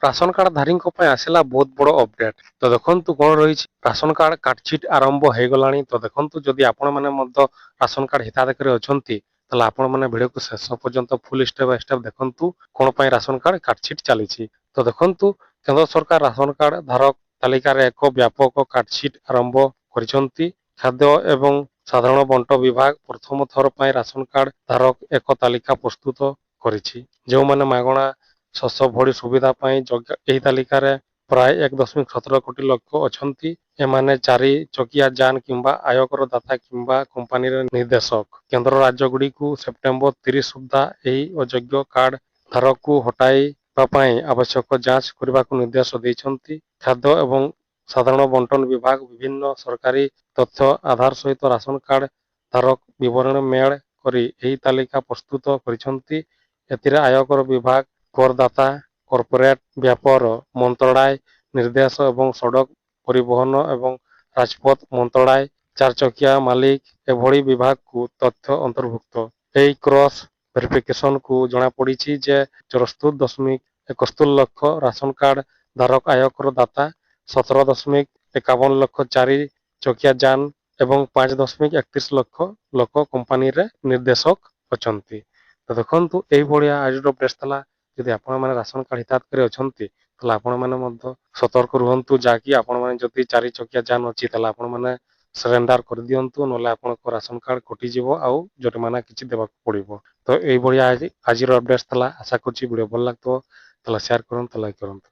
Ration card ଧାରୀଙ୍କ ପାଇଁ ଆସିଲା ବହୁତ ବଡ ଅପଡେଟ। ତ ଦେଖନ୍ତୁ କଣ ରହିଛି, ରାସନ କାର୍ଡ କାର୍ଡସିଟ୍ ଆରମ୍ଭ ହେଇଗଲାଣି। ତ ଦେଖନ୍ତୁ ଯଦି ଆପଣମାନେ ମଧ୍ୟ ରାସନ କାର୍ଡ ହିତାଧିକାରୀ ଅଛନ୍ତି, ତାହେଲେ ଆପଣମାନେ ଭିଡିଓକୁ ଶେଷ ପର୍ଯ୍ୟନ୍ତ ଫୁଲ ଷ୍ଟେପ ବାଇ ଷ୍ଟେପ ଦେଖନ୍ତୁ କଣ ପାଇଁ ରାସନ କାର୍ଡ କାର୍ଡସିଟ୍ ଚାଲିଛି। ତ ଦେଖନ୍ତୁ କେନ୍ଦ୍ର ସରକାର ରାସନ କାର୍ଡ ଧାରକ ତାଲିକାରେ ଏକ ବ୍ୟାପକ କାର୍ଡସିଟ୍ ଆରମ୍ଭ କରିଛନ୍ତି। ଖାଦ୍ୟ ଏବଂ ସାଧାରଣ ବଣ୍ଟ ବିଭାଗ ପ୍ରଥମ ଥର ପାଇଁ ରାସନ କାର୍ଡ ଧାରକ ଏକ ତାଲିକା ପ୍ରସ୍ତୁତ କରିଛି। ଯେଉଁମାନେ ମାଗଣା ଶସ୍ୟ ଭଳି ସୁବିଧା ପାଇଁ ଯୋଗ୍ୟ। ଏହି ତାଲିକାରେ ପ୍ରାୟ 1.17 କୋଟି ଲୋକ ଅଛନ୍ତି। ଏମାନେ 4 ଚକିଆ ଯାନ କିମ୍ବା ଆୟକର ଦାତା କିମ୍ବା କମ୍ପାନୀର ନିର୍ଦ୍ଦେଶକ। କେନ୍ଦ୍ର ରାଜ୍ୟଗୁଡ଼ିକୁ ସେପ୍ଟେମ୍ବର 30 ସୁଦ୍ଧା ଏହି ଅଯୋଗ୍ୟ କାର୍ଡ ଧାରକକୁ ହଟାଇବା ପାଇଁ ଆବଶ୍ୟକ ଯାଞ୍ଚ କରିବାକୁ ନିର୍ଦ୍ଦେଶ ଦେଇଛନ୍ତି। ଖାଦ୍ୟ ଏବଂ ସାଧାରଣ ବଣ୍ଟନ ବିଭାଗ ବିଭିନ୍ନ ସରକାରୀ ତଥ୍ୟ ଆଧାର ସହିତ ରାସନ କାର୍ଡ ଧାରକ ବିବରଣୀ ମେଳ କରି ଏହି ତାଲିକା ପ୍ରସ୍ତୁତ କରିଛନ୍ତି। ଏଥିରେ ଆୟକର ବିଭାଗ, କରଦାତା, କର୍ପୋରେଟ ବ୍ୟାପାର ମନ୍ତ୍ରଣାଳୟ, ନିର୍ଦ୍ଦେଶ ଏବଂ ସଡ଼କ ପରିବହନ ଏବଂ ରାଜପଥ ମନ୍ତ୍ରଣାଳୟ, 4 ଚକିଆ ମାଲିକ ଏଭଳି ବିଭାଗକୁ ତଥ୍ୟ ଅନ୍ତର୍ଭୁକ୍ତ। ଏହି କ୍ରସ୍ ଭେରିଫିକେସନକୁ ଜଣାପଡ଼ିଛି ଯେ 64.71 ଲକ୍ଷ ରାସନ କାର୍ଡ ଧାରକ ଆୟକର ଦାତା, 17.51 ଲକ୍ଷ 4 ଚକିଆ ଯାନ ଏବଂ 5.31 ଲକ୍ଷ ଲୋକ କମ୍ପାନୀରେ ନିର୍ଦ୍ଦେଶକ ଅଛନ୍ତି। ତ ଦେଖନ୍ତୁ ଏଇଭଳିଆ ଆଜିର ପ୍ରେସ୍ ଥିଲା। ଯଦି ଆପଣମାନେ ରାସନ କାର୍ଡ ହିତାଧିକାରୀ ଅଛନ୍ତି, ତାହେଲେ ଆପଣମାନେ ମଧ୍ୟ ସତର୍କ ରୁହନ୍ତୁ। ଯାହାକି ଆପଣମାନେ ଯଦି 4 ଚକିଆ ଯାନ ଅଛି, ତାହେଲେ ଆପଣମାନେ ସରେଣ୍ଡର କରିଦିଅନ୍ତୁ, ନହେଲେ ଆପଣଙ୍କ ରାସନ କାର୍ଡ କଟିଯିବ ଆଉ ଜରିମାନା କିଛି ଦେବାକୁ ପଡ଼ିବ। ତ ଏଇଭଳିଆ ଆଜିର ଅପଡେଟ୍ ଥିଲା। ଆଶା କରୁଛି ଭିଡ଼ିଓ ଭଲ ଲାଗିଥିବ। ତାହେଲେ ସେୟାର କରନ୍ତୁ, ଲାଇକ୍ କରନ୍ତୁ।